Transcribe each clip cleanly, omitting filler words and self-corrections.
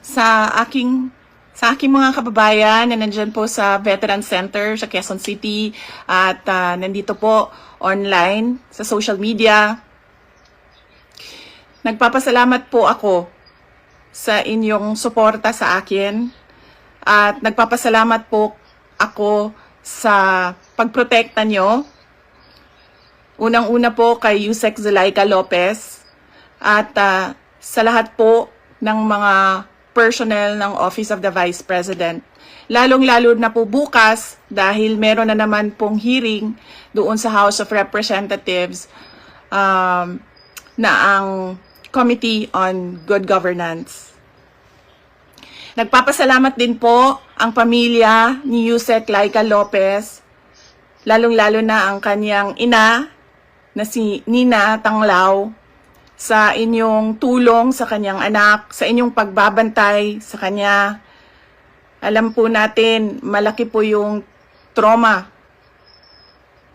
sa aking mga kababayan na nandyan po sa Veteran Center sa Quezon City at nandito po online sa social media. Nagpapasalamat po ako sa inyong suporta sa akin at nagpapasalamat po ako sa pagprotekta nyo. Unang-una po kay Yusek Zulaika Lopez at sa lahat po ng mga personnel ng Office of the Vice President. Lalong-lalo na po bukas dahil meron na naman pong hearing doon sa House of Representatives na ang Committee on Good Governance. Nagpapasalamat din po ang pamilya ni Yusek Laika Lopez, lalong-lalo na ang kanyang ina na si Nina Tanglao, sa inyong tulong sa kanyang anak, sa inyong pagbabantay sa kanya. Alam po natin, malaki po yung trauma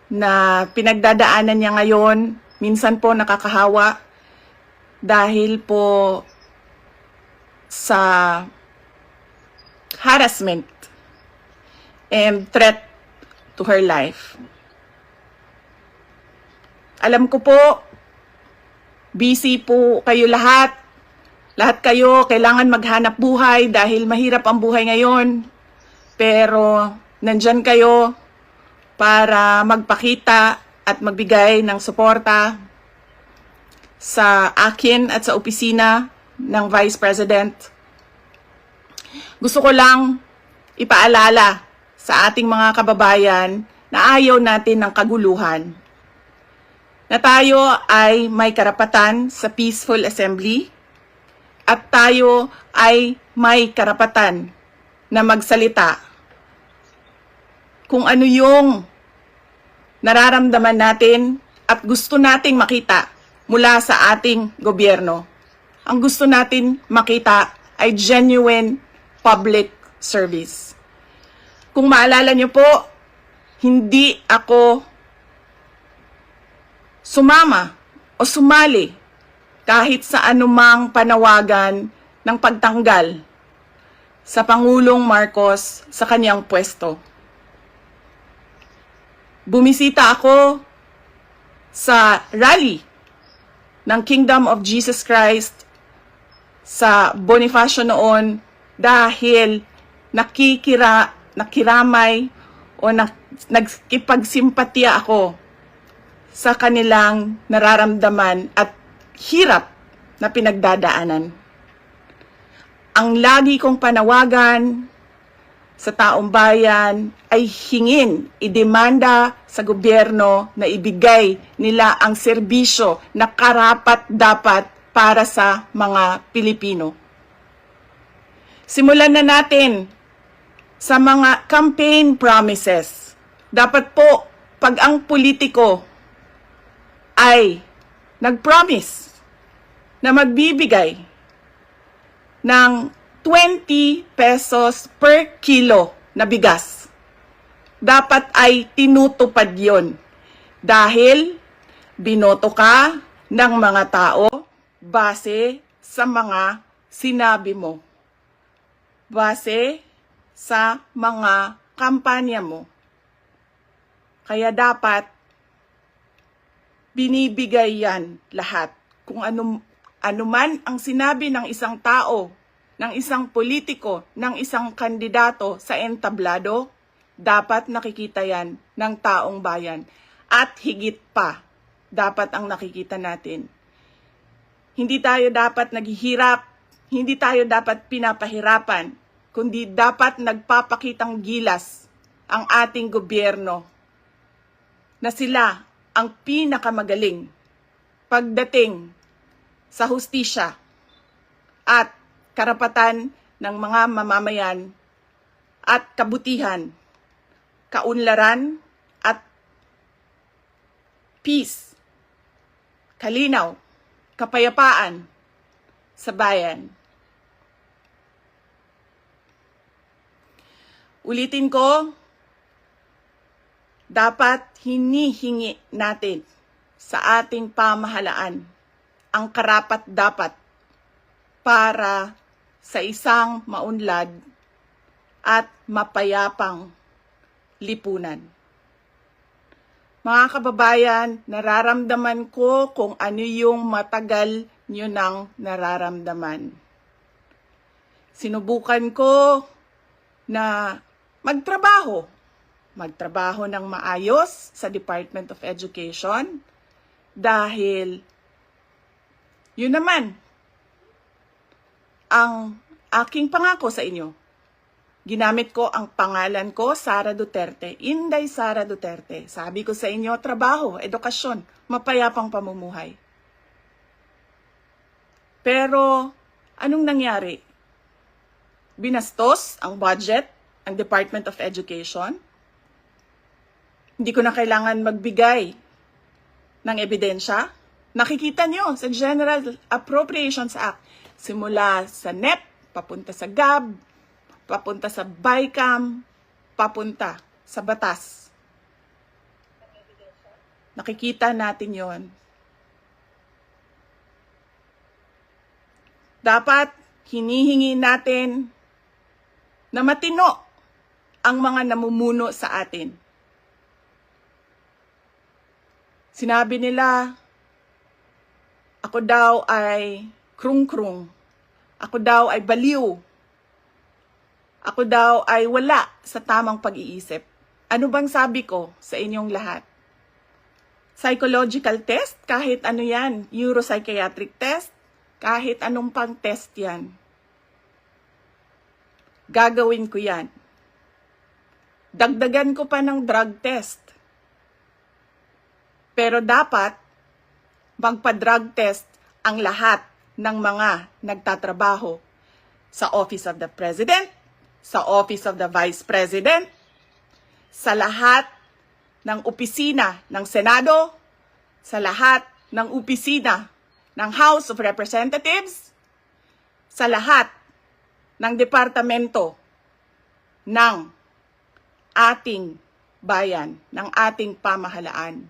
na pinagdadaanan niya ngayon. Minsan po nakakahawa dahil po sa harassment and threat to her life. Alam ko po, busy po kayo lahat. Lahat kayo kailangan maghanap buhay dahil mahirap ang buhay ngayon. Pero nandyan kayo para magpakita at magbigay ng suporta sa akin at sa opisina ng Vice President. Gusto ko lang ipaalala sa ating mga kababayan na ayaw natin ng kaguluhan, na tayo ay may karapatan sa peaceful assembly at tayo ay may karapatan na magsalita kung ano yung nararamdaman natin at gusto nating makita mula sa ating gobyerno. Ang gusto natin makita ay genuine public service. Kung maalala niyo po, hindi ako sumama o sumali kahit sa anumang panawagan ng pagtanggal sa Pangulong Marcos sa kanyang pwesto. Bumisita ako sa rally ng Kingdom of Jesus Christ sa Bonifacio noon dahil nakiramay o nagkipagsimpatya ako sa kanilang nararamdaman at hirap na pinagdadaanan. Ang lagi kong panawagan sa taong bayan ay hingin, idemanda sa gobyerno na ibigay nila ang serbisyo na karapat-dapat para sa mga Pilipino. Simulan na natin sa mga campaign promises. Dapat po, pag ang politiko ay nag-promise na magbibigay ng 20 pesos per kilo na bigas, dapat ay tinutupad yon dahil binoto ka ng mga tao base sa mga sinabi mo, base sa mga kampanya mo. Kaya dapat binibigay yan lahat. Kung ano man ang sinabi ng isang tao, ng isang politiko, ng isang kandidato sa entablado, dapat nakikita yan ng taong bayan. At higit pa, dapat ang nakikita natin. Hindi tayo dapat naghihirap, hindi tayo dapat pinapahirapan, kundi dapat nagpapakitang gilas ang ating gobyerno na sila ang pinakamagaling pagdating sa hustisya at karapatan ng mga mamamayan at kabutihan, kaunlaran at peace, kalinaw, kapayapaan sa bayan. Ulitin ko, dapat hinihingi natin sa ating pamahalaan ang karapat-dapat para sa isang maunlad at mapayapang lipunan. Mga kababayan, nararamdaman ko kung ano yung matagal nyo nang nararamdaman. Sinubukan ko na magtrabaho ng maayos sa Department of Education dahil yun naman ang aking pangako sa inyo. Ginamit ko ang pangalan ko, Sara Duterte, Inday Sara Duterte. Sabi ko sa inyo, trabaho, edukasyon, mapayapang pamumuhay. Pero anong nangyari? Binastos ang budget, ang Department of Education. Hindi ko na kailangan magbigay ng ebidensya. Nakikita nyo sa General Appropriations Act, simula sa NEP, papunta sa GAB, papunta sa BICAM, papunta sa batas. Nakikita natin yon. Dapat hinihingi natin na matino ang mga namumuno sa atin. Sinabi nila, ako daw ay krung-krung. Ako daw ay baliw. Ako daw ay wala sa tamang pag-iisip. Ano bang sabi ko sa inyong lahat? Psychological test, kahit ano yan, neuropsychiatric test, kahit anong pang test yan. Gagawin ko yan. Dagdagan ko pa ng drug test. Pero dapat magpa-drug test ang lahat ng mga nagtatrabaho sa Office of the President, sa Office of the Vice President, sa lahat ng opisina ng Senado, sa lahat ng opisina ng House of Representatives, sa lahat ng departamento ng ating bayan, ng ating pamahalaan.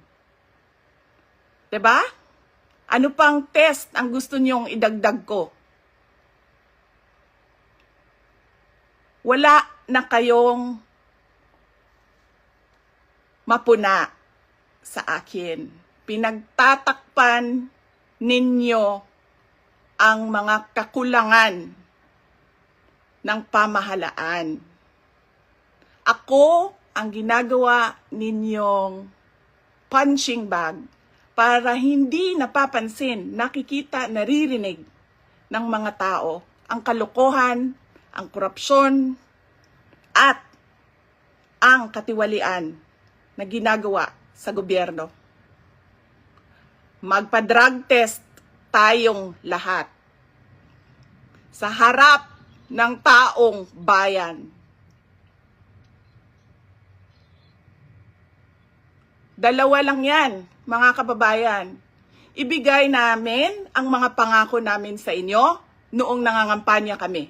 'Di ba? Ano pang test ang gusto niyong idagdag ko? Wala na kayong mapuna sa akin. Pinagtatakpan ninyo ang mga kakulangan ng pamahalaan. Ako ang ginagawa ninyong punching bag para hindi napapansin, nakikita, naririnig ng mga tao ang kalokohan, ang korupsyon, at ang katiwalian na ginagawa sa gobyerno. Magpa-drug test tayong lahat sa harap ng taong bayan. Dalawa lang yan, mga kababayan. Ibigay namin ang mga pangako namin sa inyo noong nangangampanya kami.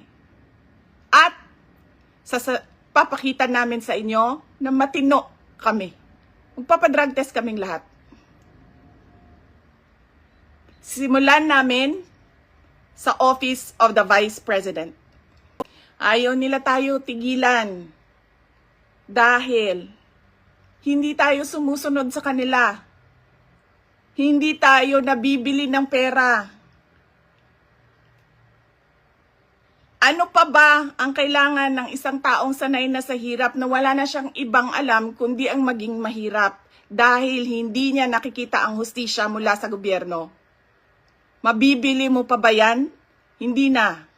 At papakita namin sa inyo na matino kami. Magpapadrug test kaming lahat. Simulan namin sa Office of the Vice President. Ayaw nila tayo tigilan dahil hindi tayo sumusunod sa kanila. Hindi tayo nabibili ng pera. Ano pa ba ang kailangan ng isang taong sanay na sa hirap na wala na siyang ibang alam kundi ang maging mahirap dahil hindi niya nakikita ang hustisya mula sa gobyerno? Mabibili mo pa ba yan? Hindi na.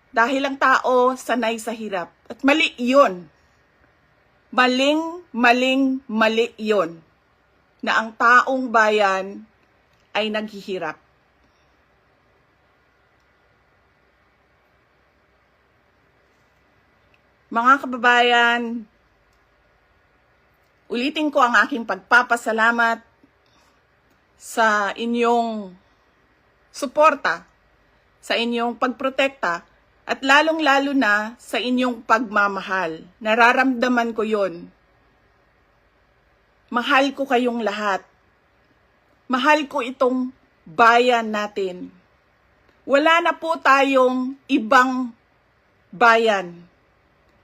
Dahil ang tao sanay sa hirap. At mali yun. Mali yun. Na ang taong bayan ay naghihirap. Mga kababayan, ulitin ko ang aking pagpapasalamat sa inyong suporta, sa inyong pagprotekta, at lalong-lalo na sa inyong pagmamahal. Nararamdaman ko yon. Mahal ko kayong lahat. Mahal ko itong bayan natin. Wala na po tayong ibang bayan.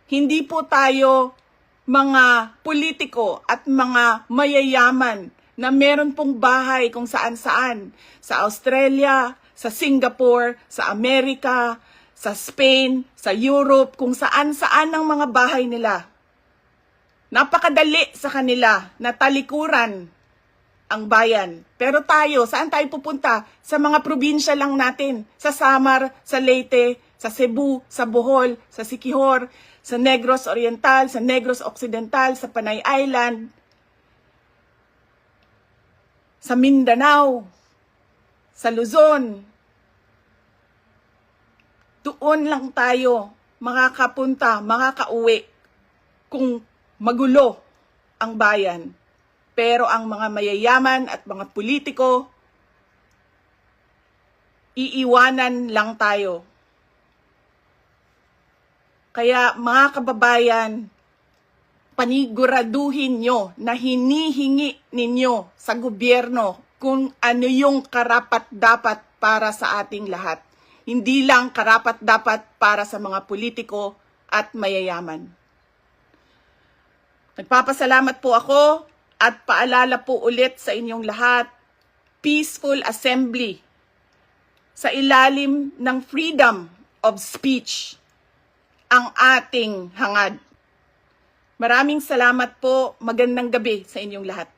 Hindi po tayo mga politiko at mga mayayaman na meron pong bahay kung saan-saan. Sa Australia, sa Singapore, sa Amerika, sa Spain, sa Europe, kung saan-saan ang mga bahay nila. Napakadali sa kanila na talikuran ang bayan. Pero tayo, saan tayo pupunta? Sa mga probinsya lang natin. Sa Samar, sa Leyte, sa Cebu, sa Bohol, sa Siquijor, sa Negros Oriental, sa Negros Occidental, sa Panay Island, sa Mindanao, sa Luzon. Doon lang tayo makakapunta, makakauwi kung magulo ang bayan. Pero ang mga mayayaman at mga politiko, iiwanan lang tayo. Kaya mga kababayan, paniguraduhin nyo na hinihingi ninyo sa gobyerno kung ano yung karapat-dapat para sa ating lahat. Hindi lang karapat-dapat para sa mga politiko at mayayaman. Nagpapasalamat po ako at paalala po ulit sa inyong lahat, peaceful assembly sa ilalim ng freedom of speech ang ating hangad. Maraming salamat po. Magandang gabi sa inyong lahat.